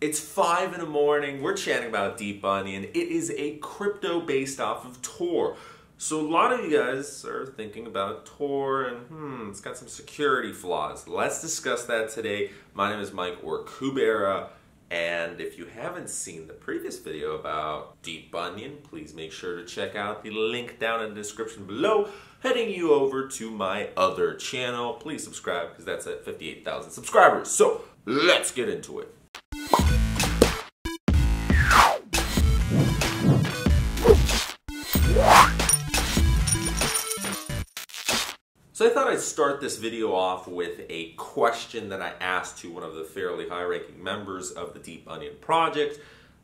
It's 5 in the morning, we're chatting about DeepOnion. It is a crypto based off of TOR. So a lot of you guys are thinking about TOR and it's got some security flaws. Let's discuss that today. My name is Mike or Kubera, and if you haven't seen the previous video about DeepOnion, please make sure to check out the link down in the description below, heading you over to my other channel. Please subscribe because that's at 58,000 subscribers. So let's get into it. So I thought I'd start this video off with a question that I asked to one of the fairly high-ranking members of the DeepOnion project.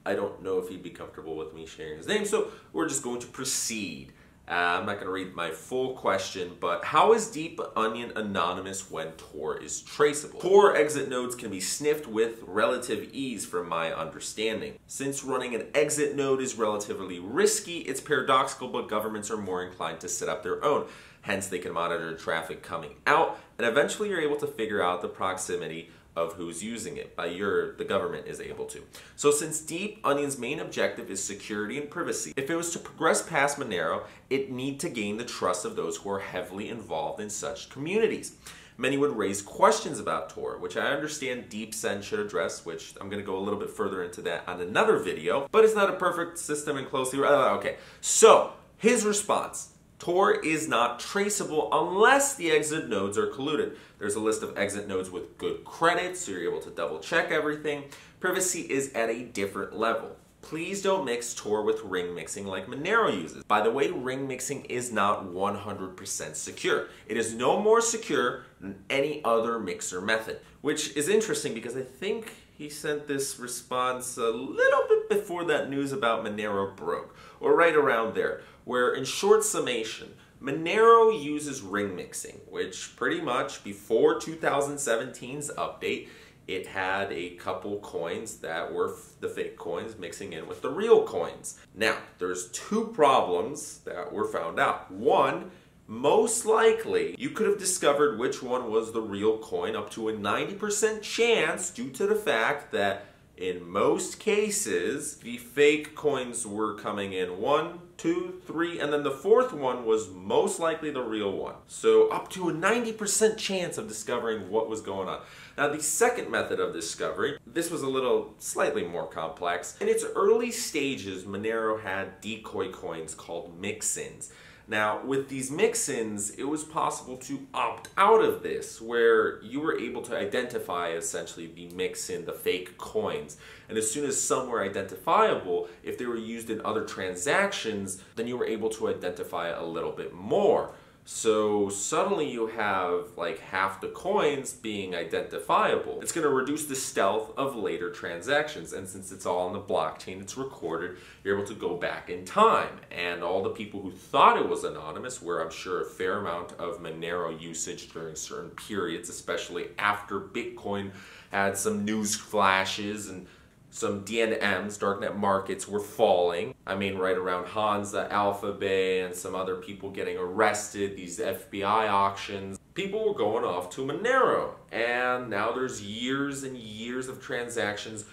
I don't know if he'd be comfortable with me sharing his name, so we're just going to proceed. I'm not going to read my full question, but how is DeepOnion anonymous when TOR is traceable? TOR exit nodes can be sniffed with relative ease from my understanding. Since running an exit node is relatively risky, it's paradoxical, but governments are more inclined to set up their own. Hence, they can monitor traffic coming out, and eventually you're able to figure out the proximity of who's using it. The government is able to. So since DeepOnion's main objective is security and privacy, if it was to progress past Monero, it need to gain the trust of those who are heavily involved in such communities. Many would raise questions about TOR, which I understand DeepSend should address, which I'm going to go a little bit further into that on another video, but it's not a perfect system and closely... Okay, so his response. TOR is not traceable unless the exit nodes are colluded. There's a list of exit nodes with good credit, so you're able to double check everything. Privacy is at a different level. Please don't mix TOR with ring mixing like Monero uses. By the way, ring mixing is not 100% secure. It is no more secure than any other mixer method, which is interesting because I think he sent this response a little bit before that news about Monero broke, or right around there, where in short summation, Monero uses ring mixing, which pretty much before 2017's update, it had a couple coins that were the fake coins mixing in with the real coins. Now, there's two problems that were found out. One, most likely, you could have discovered which one was the real coin up to a 90% chance due to the fact that in most cases, the fake coins were coming in 1, 2, 3, and then the fourth one was most likely the real one. So up to a 90% chance of discovering what was going on. Now the second method of discovery, this was a little slightly more complex. In its early stages, Monero had decoy coins called mix-ins. Now, with these mix-ins, it was possible to opt out of this, where you were able to identify essentially the mix-in, the fake coins. And as soon as some were identifiable, if they were used in other transactions, then you were able to identify a little bit more. So suddenly you have like half the coins being identifiable. It's going to reduce the stealth of later transactions, and since it's all on the blockchain, it's recorded, you're able to go back in time. And all the people who thought it was anonymous, where I'm sure a fair amount of Monero usage during certain periods, especially after Bitcoin had some news flashes and some DNMs, darknet markets, were falling. I mean, right around Hansa, Alphabet, and some other people getting arrested, these FBI auctions. People were going off to Monero. And now there's years and years of transactions.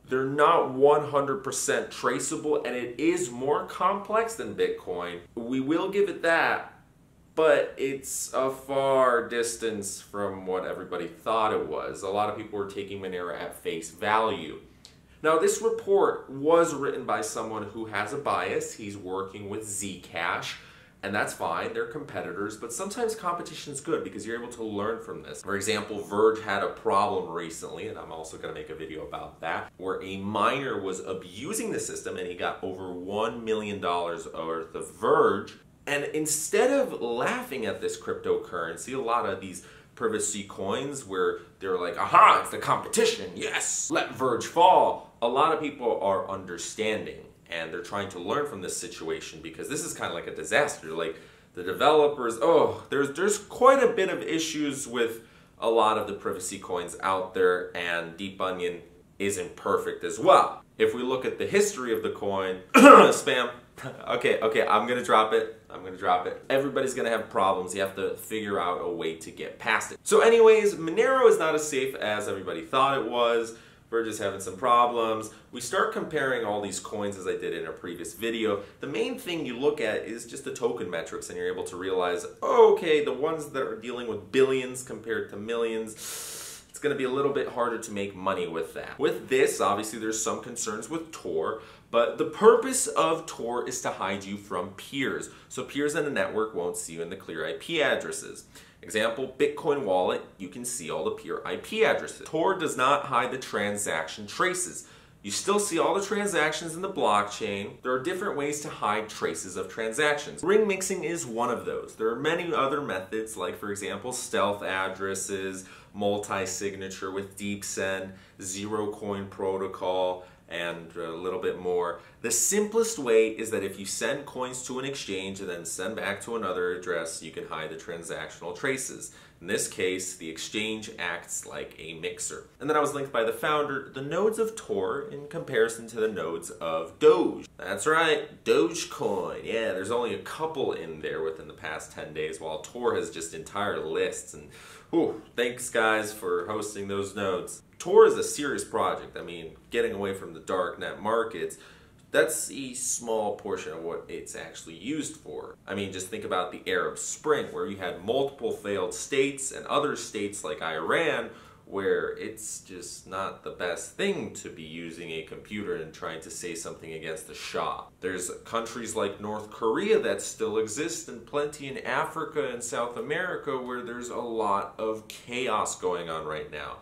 They're not 100% traceable, and it is more complex than Bitcoin. We will give it that, but it's a far distance from what everybody thought it was. A lot of people were taking Monero at face value. Now, this report was written by someone who has a bias. He's working with Zcash, and that's fine. They're competitors, but sometimes competition is good because you're able to learn from this. For example, Verge had a problem recently, and I'm also going to make a video about that, where a miner was abusing the system and he got over $1 million worth of Verge. And instead of laughing at this cryptocurrency, a lot of these privacy coins where they're like, aha, it's the competition, yes, let Verge fall. A lot of people are understanding and they're trying to learn from this situation because this is kind of like a disaster. Like the developers, there's quite a bit of issues with a lot of the privacy coins out there, and DeepOnion isn't perfect as well. If we look at the history of the coin, spam, okay, I'm gonna drop it. Everybody's gonna have problems. You have to figure out a way to get past it. So anyways, Monero is not as safe as everybody thought it was. Verge's having some problems. We start comparing all these coins as I did in a previous video. The main thing you look at is just the token metrics, and you're able to realize, okay, the ones that are dealing with billions compared to millions, it's going to be a little bit harder to make money with that. With this, obviously there's some concerns with TOR, but the purpose of TOR is to hide you from peers. So peers in a network won't see you in the clear IP addresses. Example, Bitcoin wallet, you can see all the peer IP addresses. TOR does not hide the transaction traces. You still see all the transactions in the blockchain. There are different ways to hide traces of transactions. Ring mixing is one of those. There are many other methods, like for example, stealth addresses, multi-signature with DeepSend, zero coin protocol, and a little bit more. The simplest way is that if you send coins to an exchange and then send back to another address, you can hide the transactional traces. In this case, the exchange acts like a mixer. And then I was linked by the founder, the nodes of TOR in comparison to the nodes of Doge. That's right, Dogecoin. Yeah, there's only a couple in there within the past 10 days, while TOR has just entire lists. And whew, thanks guys for hosting those nodes. TOR is a serious project. I mean, getting away from the darknet markets, that's a small portion of what it's actually used for. I mean, just think about the Arab Spring, where you had multiple failed states and other states like Iran, where it's just not the best thing to be using a computer and trying to say something against the Shah. There's countries like North Korea that still exist, and plenty in Africa and South America where there's a lot of chaos going on right now.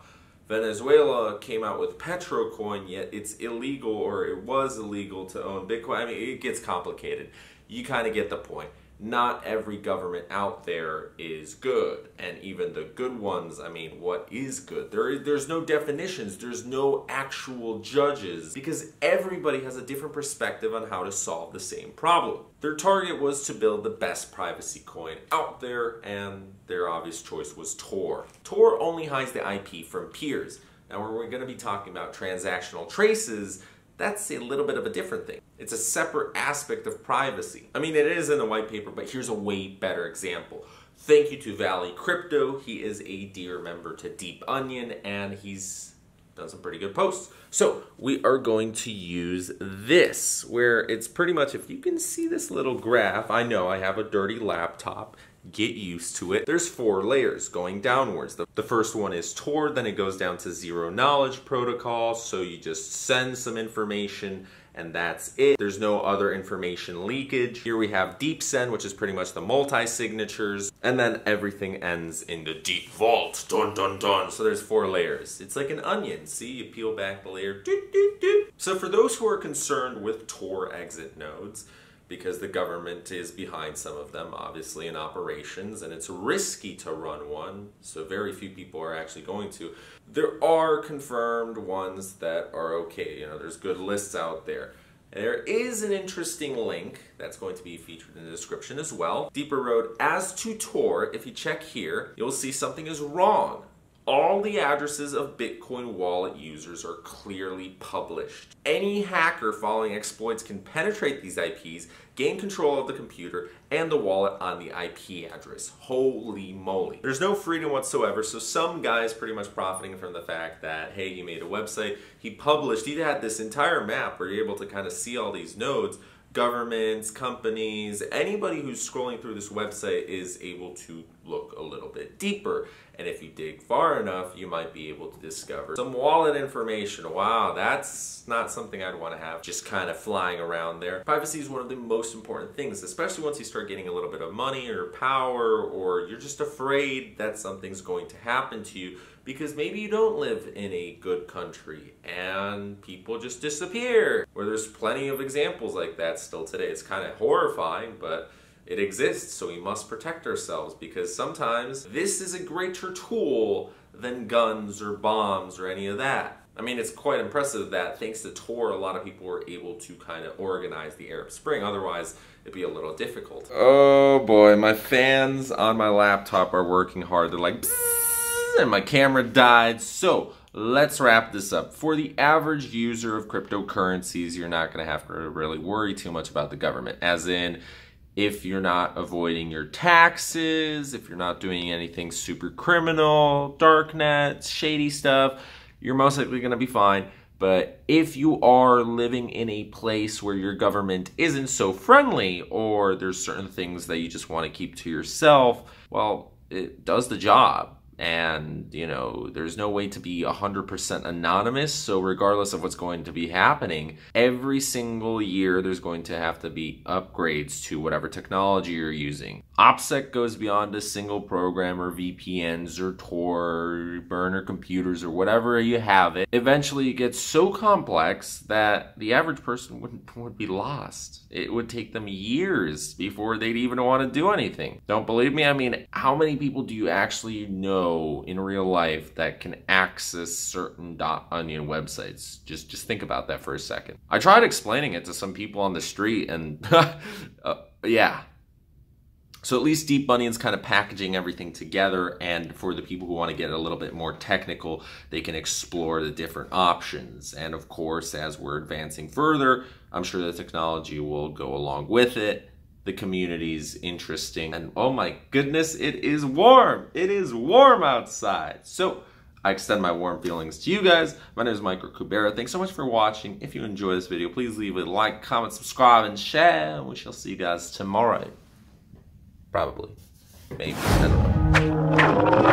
Venezuela came out with Petrocoin, yet it's illegal, or it was illegal, to own Bitcoin. I mean, it gets complicated. You kind of get the point. Not every government out there is good, and even the good ones, I mean, what is good? There's no definitions, there's no actual judges, because everybody has a different perspective on how to solve the same problem. Their target was to build the best privacy coin out there, and their obvious choice was TOR. TOR only hides the IP from peers. Now, when we're going to be talking about transactional traces, that's a little bit of a different thing. It's a separate aspect of privacy. I mean, it is in the white paper, but here's a way better example. Thank you to Valley Crypto. He is a dear member to DeepOnion, and he's done some pretty good posts. So we are going to use this, where it's pretty much, if you can see this little graph, I know I have a dirty laptop, get used to it. There's 4 layers going downwards. The first one is TOR, then it goes down to zero knowledge protocol, so you just send some information and that's it. There's no other information leakage. Here we have DeepSend, which is pretty much the multi-signatures, and then everything ends in the deep vault. Dun dun dun. So there's 4 layers. It's like an onion. See, you peel back the layer. Doot, doot, doot. So for those who are concerned with TOR exit nodes, because the government is behind some of them, obviously, in operations, and it's risky to run one, so very few people are actually going to. There are confirmed ones that are okay. You know, there's good lists out there. There is an interesting link that's going to be featured in the description as well. Deeper Road, as to TOR, if you check here, you'll see something is wrong. All the addresses of Bitcoin wallet users are clearly published. Any hacker following exploits can penetrate these IPs, gain control of the computer and the wallet on the IP address. Holy moly. There's no freedom whatsoever, so some guy's pretty much profiting from the fact that, hey, he made a website, he had this entire map where you're able to kind of see all these nodes. Governments, companies, anybody who's scrolling through this website is able to look a little bit deeper. And if you dig far enough, you might be able to discover some wallet information. Wow, that's not something I'd want to have just kind of flying around there. Privacy is one of the most important things, especially once you start getting a little bit of money or power, or you're just afraid that something's going to happen to you because maybe you don't live in a good country and people just disappear. Where there's plenty of examples like that still today. It's kind of horrifying, but it exists, so we must protect ourselves, because sometimes this is a greater tool than guns or bombs or any of that. I mean, it's quite impressive that thanks to TOR, a lot of people were able to kind of organize the Arab Spring. Otherwise, it'd be a little difficult. Oh boy, my fans on my laptop are working hard. They're like, bzzz, and my camera died. So let's wrap this up. For the average user of cryptocurrencies, you're not going to have to really worry too much about the government. As in, if you're not avoiding your taxes, if you're not doing anything super criminal, darknet, shady stuff, you're most likely going to be fine. But if you are living in a place where your government isn't so friendly, or there's certain things that you just want to keep to yourself, well, it does the job. And, you know, there's no way to be 100% anonymous. So regardless of what's going to be happening, every single year there's going to have to be upgrades to whatever technology you're using. OPSEC goes beyond a single program, or VPNs or TOR, burner computers, or whatever you have it. Eventually it gets so complex that the average person would be lost. It would take them years before they'd even want to do anything. Don't believe me? I mean, how many people do you actually know in real life that can access certain .onion websites? Just think about that for a second. I tried explaining it to some people on the street, and yeah. So at least DeepOnion's kind of packaging everything together, and for the people who want to get a little bit more technical, they can explore the different options. And of course, as we're advancing further, I'm sure the technology will go along with it. The community's interesting, and oh my goodness, it is warm. It is warm outside. So I extend my warm feelings to you guys. My name is Michael Kubera. Thanks so much for watching. If you enjoy this video, please leave a like, comment, subscribe, and share. We shall see you guys tomorrow. Probably. Maybe. I don't know.